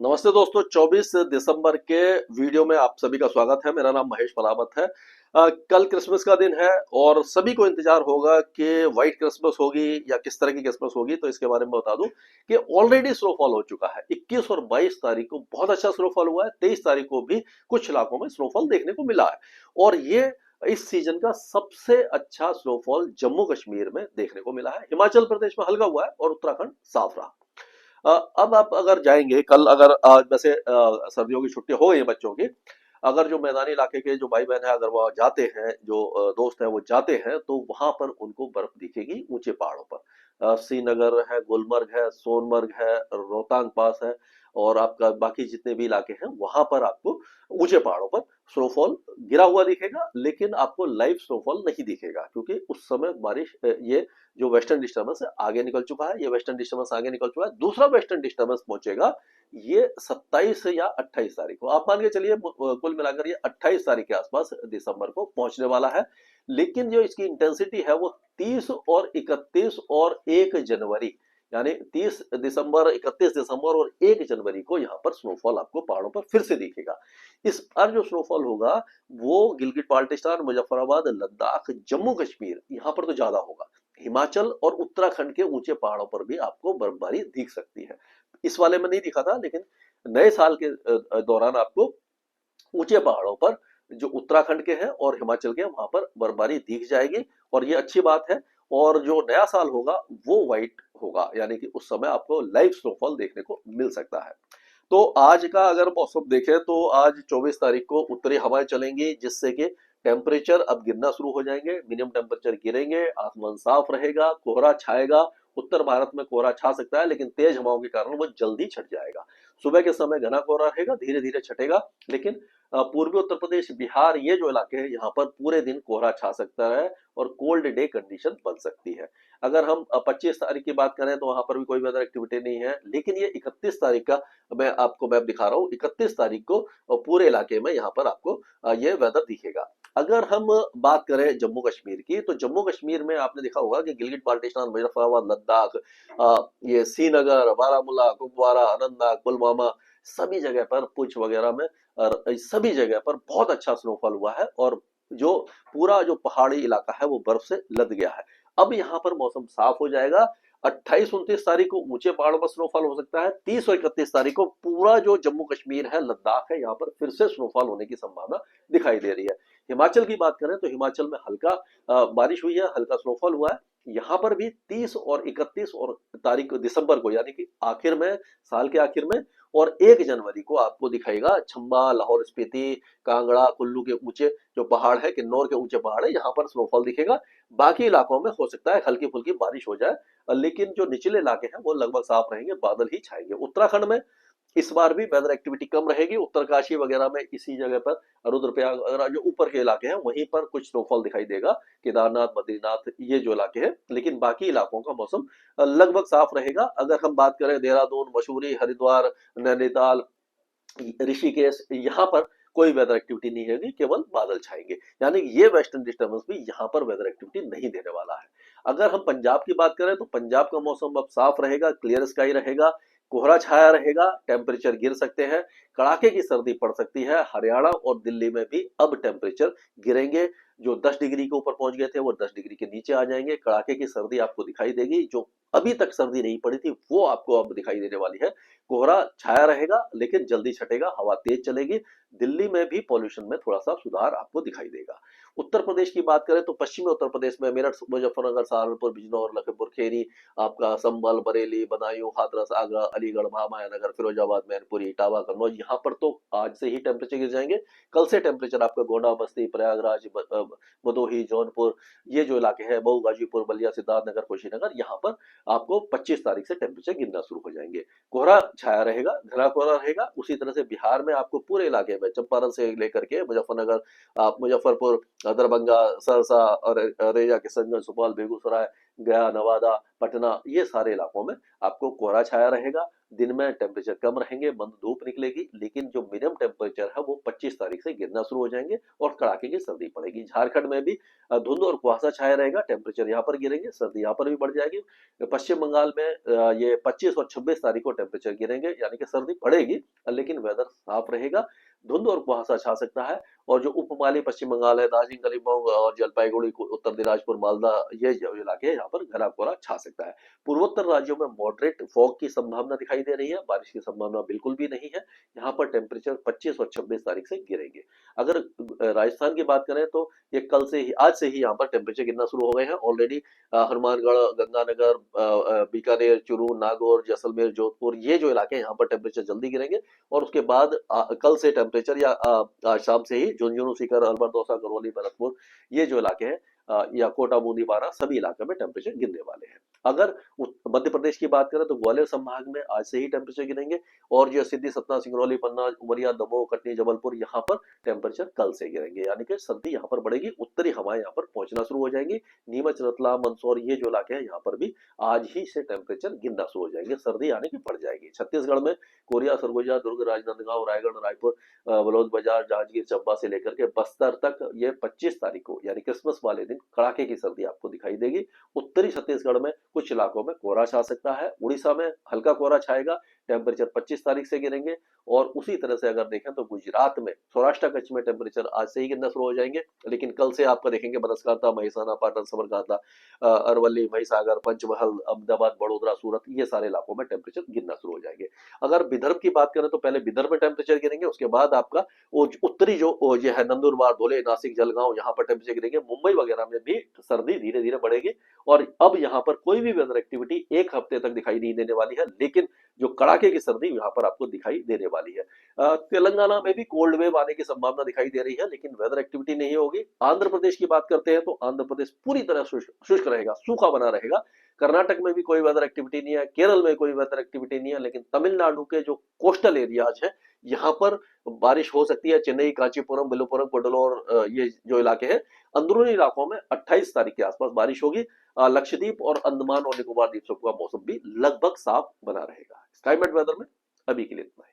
नमस्ते दोस्तों, 24 दिसंबर के वीडियो में आप सभी का स्वागत है। मेरा नाम महेश पलावत है। कल क्रिसमस का दिन है और सभी को इंतजार होगा कि व्हाइट क्रिसमस होगी या किस तरह की क्रिसमस होगी। तो इसके बारे में बता दूं कि ऑलरेडी स्नोफॉल हो चुका है। 21 और 22 तारीख को बहुत अच्छा स्नोफॉल हुआ है। 23 तारीख को भी कुछ इलाकों में स्नोफॉल देखने को मिला है और ये इस सीजन का सबसे अच्छा स्नोफॉल जम्मू कश्मीर में देखने को मिला है। हिमाचल प्रदेश में हल्का हुआ है और उत्तराखंड साफ रहा। अब आप अगर जाएंगे कल, अगर वैसे सर्दियों की छुट्टी हो गई है बच्चों की, अगर जो मैदानी इलाके के जो भाई बहन है अगर वो जाते हैं, जो दोस्त हैं वो जाते हैं, तो वहां पर उनको बर्फ दिखेगी ऊंचे पहाड़ों पर। श्रीनगर है, गुलमर्ग है, सोनमर्ग है, रोहतांग पास है और आपका बाकी जितने भी इलाके हैं वहां पर आपको ऊंचे पहाड़ों पर स्नोफॉल गिरा हुआ दिखेगा, लेकिन आपको लाइव स्नोफॉल नहीं दिखेगा क्योंकि उस समय बारिश ये जो वेस्टर्न डिस्टर्बेंस है आगे निकल चुका है। ये वेस्टर्न डिस्टर्बेंस आगे निकल चुका है। दूसरा वेस्टर्न डिस्टर्बेंस पहुंचेगा ये 27 या 28 तारीख को। आप मान के चलिए कुल मिलाकर ये 28 तारीख के आसपास दिसंबर को पहुंचने वाला है। लेकिन जो इसकी इंटेंसिटी है वो 30 और 31 और 1 जनवरी, यानी 30 दिसंबर, 31 दिसंबर और 1 जनवरी को यहाँ पर स्नोफॉल आपको पहाड़ों पर फिर से दिखेगा। इस बार जो स्नोफॉल होगा वो गिलगिट बाल्टिस्तान, मुजफ्फराबाद, लद्दाख, जम्मू कश्मीर यहाँ पर तो ज्यादा होगा। हिमाचल और उत्तराखंड के ऊंचे पहाड़ों पर भी आपको बर्फबारी दिख सकती है। इस वाले में नहीं दिखा था, लेकिन नए साल के दौरान आपको ऊंचे पहाड़ों पर जो उत्तराखंड के हैं और हिमाचल के हैं वहां पर बर्फबारी दिख जाएगी और ये अच्छी बात है। और जो नया साल होगा वो व्हाइट होगा, यानी कि उस समय आपको लाइव स्नोफॉल देखने को मिल सकता है। तो आज का अगर मौसम देखें तो आज 24 तारीख को उत्तरी हवाएं चलेंगी, जिससे कि टेम्परेचर अब गिरना शुरू हो जाएंगे। मिनिमम टेम्परेचर गिरेंगे, आसमान साफ रहेगा, कोहरा छाएगा। उत्तर भारत में कोहरा छा सकता है, लेकिन तेज हवाओं के कारण वो जल्दी छट जाएगा। सुबह के समय घना कोहरा रहेगा, धीरे धीरे छटेगा। लेकिन पूर्वी उत्तर प्रदेश, बिहार, ये जो इलाके हैं यहाँ पर पूरे दिन कोहरा छा सकता है और कोल्ड डे कंडीशन बन सकती है। अगर हम 25 तारीख की बात करें तो वहां पर भी कोई वेदर एक्टिविटी नहीं है। लेकिन ये 31 तारीख का मैं आपको मैप दिखा रहा हूँ। 31 तारीख को पूरे इलाके में यहाँ पर आपको ये वेदर दिखेगा। अगर हम बात करें जम्मू कश्मीर की, तो जम्मू कश्मीर में आपने देखा होगा कि गिलगिट बाल्टिस्तान, मुजफ्फराबाद, लद्दाख, ये श्रीनगर, बारामूला, कुपवारा, अनंतनाग, पुलवामा, सभी जगह पर पुंछ वगैरह में और सभी जगह पर बहुत अच्छा स्नोफॉल हुआ है और जो पूरा जो पहाड़ी इलाका है वो बर्फ से लद गया है। अब यहाँ पर मौसम साफ हो जाएगा। 28-29 तारीख को ऊंचे पहाड़ों पर स्नोफॉल हो सकता है। 30 और 31 तारीख को पूरा जो जम्मू कश्मीर है, लद्दाख है, यहाँ पर फिर से स्नोफॉल होने की संभावना दिखाई दे रही है। हिमाचल की बात करें तो हिमाचल में हल्का बारिश हुई है, हल्का स्नोफॉल हुआ है। यहाँ पर भी 30 और 31 और तारीख दिसंबर को, यानी कि आखिर में, साल के आखिर में, और 1 जनवरी को आपको दिखाएगा चंबा, लाहौल स्पीति, कांगड़ा, कुल्लू के ऊंचे जो पहाड़ है, किन्नौर के ऊंचे पहाड़ है, यहाँ पर स्नोफॉल दिखेगा। बाकी इलाकों में हो सकता है हल्की फुल्की बारिश हो जाए, लेकिन जो निचले इलाके हैं वो लगभग साफ रहेंगे, बादल ही छाएंगे। उत्तराखंड में इस बार भी वेदर एक्टिविटी कम रहेगी। उत्तरकाशी वगैरह में इसी जगह पर, रुद्रप्रयाग वगैरह जो ऊपर के इलाके हैं वहीं पर कुछ स्नोफॉल दिखाई देगा। केदारनाथ, बद्रीनाथ, ये जो इलाके हैं। लेकिन बाकी इलाकों का मौसम लगभग साफ रहेगा। अगर हम बात करें देहरादून, मसूरी, हरिद्वार, नैनीताल, ऋषिकेश, यहाँ पर कोई वेदर एक्टिविटी नहीं होगी, केवल बादल छाएंगे। यानी ये वेस्टर्न डिस्टर्बेंस भी यहाँ पर वेदर एक्टिविटी नहीं देने वाला है। अगर हम पंजाब की बात करें तो पंजाब का मौसम अब साफ रहेगा, क्लियर स्काई रहेगा, कोहरा छाया रहेगा, टेम्परेचर गिर सकते हैं, कड़ाके की सर्दी पड़ सकती है। हरियाणा और दिल्ली में भी अब टेम्परेचर गिरेंगे। जो 10 डिग्री के ऊपर पहुंच गए थे वो 10 डिग्री के नीचे आ जाएंगे। कड़ाके की सर्दी आपको दिखाई देगी। जो अभी तक सर्दी नहीं पड़ी थी वो आपको अब दिखाई देने वाली है। कोहरा छाया रहेगा लेकिन जल्दी छटेगा, हवा तेज चलेगी। दिल्ली में भी पॉल्यूशन में थोड़ा सा सुधार आपको दिखाई देगा। उत्तर प्रदेश की बात करें तो पश्चिमी उत्तर प्रदेश में मेरठ, मुजफ्फरनगर, सहारनपुर, बिजनौर, लखीमपुर खीरी, आपका संभल, बरेली, बदायूं, हाथरस, आगरा, अलीगढ़, महामायानगर, फिरोजाबाद, मैनपुरी, इटावा, कन्नौज, यहाँ पर तो आज से ही टेम्परेचर गिर जाएंगे। कल से टेम्परेचर आपका गोंडा, बस्ती, प्रयागराज, भदोही, जौनपुर, ये जो इलाके हैं, मऊ, गाजीपुर, बलिया, सिद्धार्थनगर, कुशीनगर, यहाँ पर आपको 25 तारीख से टेम्परेचर गिरना शुरू हो जाएंगे। कोहरा छाया रहेगा, घना कोहरा रहेगा। उसी तरह से बिहार में आपको पूरे इलाके में, चंपारण से लेकर के मुजफ्फरनगर, मुजफ्फरपुर, दरभंगा, सहरसा और रेजा, किशनगंज, सुपौल, बेगूसराय, गया, नवादा, पटना, ये सारे इलाकों में आपको कोहरा छाया रहेगा। दिन में टेम्परेचर कम रहेंगे, मंद धूप निकलेगी, लेकिन जो मिनिमम टेम्परेचर है वो 25 तारीख से गिरना शुरू हो जाएंगे और कड़ाके की सर्दी पड़ेगी। झारखंड में भी धुंध और कुहासा छाया रहेगा, टेम्परेचर यहाँ पर गिरेंगे, सर्दी यहाँ पर भी बढ़ जाएगी। पश्चिम बंगाल में ये 25 और 26 तारीख को टेम्परेचर गिरेंगे, यानी कि सर्दी बढ़ेगी, लेकिन वेदर साफ रहेगा। धुंध और कुहासा छा सकता है। और जो उपमाली पश्चिम बंगाल है, दार्जिलिंग, कालिम्पोंग और जलपाईगुड़ी, उत्तर दिनाजपुर, मालदा, ये जो इलाके हैं, यहाँ पर घना कोहरा छा सकता है। पूर्वोत्तर राज्यों में मॉडरेट फॉग की संभावना दिखाई दे रही है, बारिश की संभावना बिल्कुल भी नहीं है। यहाँ पर टेम्परेचर 25 और 26 तारीख से गिरेंगे। अगर राजस्थान की बात करें तो ये कल से ही, आज से ही यहाँ पर टेम्परेचर गिरना शुरू हो गए हैं ऑलरेडी। हनुमानगढ़, गंगानगर, बीकानेर, चूरू, नागौर, जैसलमेर, जोधपुर, ये जो इलाके हैं यहाँ पर टेम्परेचर जल्दी गिरेंगे। और उसके बाद कल से टेम्परेचर या आज शाम से ही झुंझुनू, सीकर, अलवर, दौसा, करौली, भरतपुर, ये जो इलाके हैं, या कोटा, बूंदी, बारां, सभी इलाके में टेम्परेचर गिरने वाले हैं। अगर मध्य प्रदेश की बात करें तो ग्वालियर संभाग में आज से ही टेम्परेचर गिरेंगे। और जो सिद्धि, सतना, सिंगरौली, पन्ना, उमरिया, दमोह, कटनी, जबलपुर, यहाँ पर टेम्परेचर कल से गिरेंगे, यानी कि सर्दी यहाँ पर बढ़ेगी। उत्तरी हवाएं यहाँ पर पहुंचना शुरू हो जाएंगी। नीमच, रतलाम, मंदसौर, ये जो इलाके हैं, यहाँ पर भी आज ही से टेम्परेचर गिरना शुरू हो जाएंगे, सर्दी आने की बढ़ जाएगी। छत्तीसगढ़ में कोरिया, सरगुजा, दुर्ग, राजनांदगांव, रायगढ़, रायपुर, बलौद बाजार, जांजगीर, चंबा से लेकर के बस्तर तक ये 25 तारीख को, यानी क्रिसमस वाले दिन, कड़ाके की सर्दी आपको दिखाई देगी। उत्तरी छत्तीसगढ़ में कुछ इलाकों में कोहरा छा सकता है। उड़ीसा में हल्का कोहरा छाएगा, टेम्परेचर 25 तारीख से गिरेंगे। और उसी तरह से अगर देखें तो गुजरात में, सौराष्ट्र कच्छ में टेम्परेचर आज से ही गिरना शुरू हो जाएंगे, लेकिन कल से आपका देखेंगे बनासकांठा, महिसाना, पाटन, साबरकांठा, अरवली, महिसागर, पंचमहल, अहमदाबाद, बड़ोदरा, सूरत, ये सारे इलाकों में टेम्परेचर गिरना शुरू हो जाएंगे। अगर विदर्भ की बात करें तो पहले विदर्भ में टेम्परेचर गिरेंगे, उसके बाद आपका वो उत्तरी जो ये है नंदुरबार, धुले, नासिक, जलगांव, यहाँ पर टेम्परेचर गिरेंगे। मुंबई वगैरह में भी सर्दी धीरे धीरे बढ़ेगी। और अब यहाँ पर कोई भी वेदर एक्टिविटी एक हफ्ते तक दिखाई नहीं देने वाली है, लेकिन जो कड़ाके की सर्दी यहाँ पर आपको दिखाई देने वाली है। तेलंगाना में भी कोल्ड वेव आने की संभावना दिखाई दे रही है, लेकिन वेदर एक्टिविटी नहीं होगी। आंध्र प्रदेश की बात करते हैं तो आंध्र प्रदेश पूरी तरह शुष्क रहेगा, सूखा बना रहेगा। कर्नाटक में भी कोई वेदर एक्टिविटी नहीं है, केरल में कोई वेदर एक्टिविटी नहीं है, लेकिन तमिलनाडु के जो कोस्टल एरियाज है, यहाँ पर बारिश हो सकती है। चेन्नई, कांचीपुरम, विलुपुरम, कुडलोर, ये जो इलाके हैं, अंदरूनी इलाकों में 28 तारीख के आसपास बारिश होगी। लक्षद्वीप और अंडमान और निकोबार द्वीप समूह का मौसम भी लगभग साफ बना रहेगा। स्काईमेट वेदर में अभी के लिए इतना ही।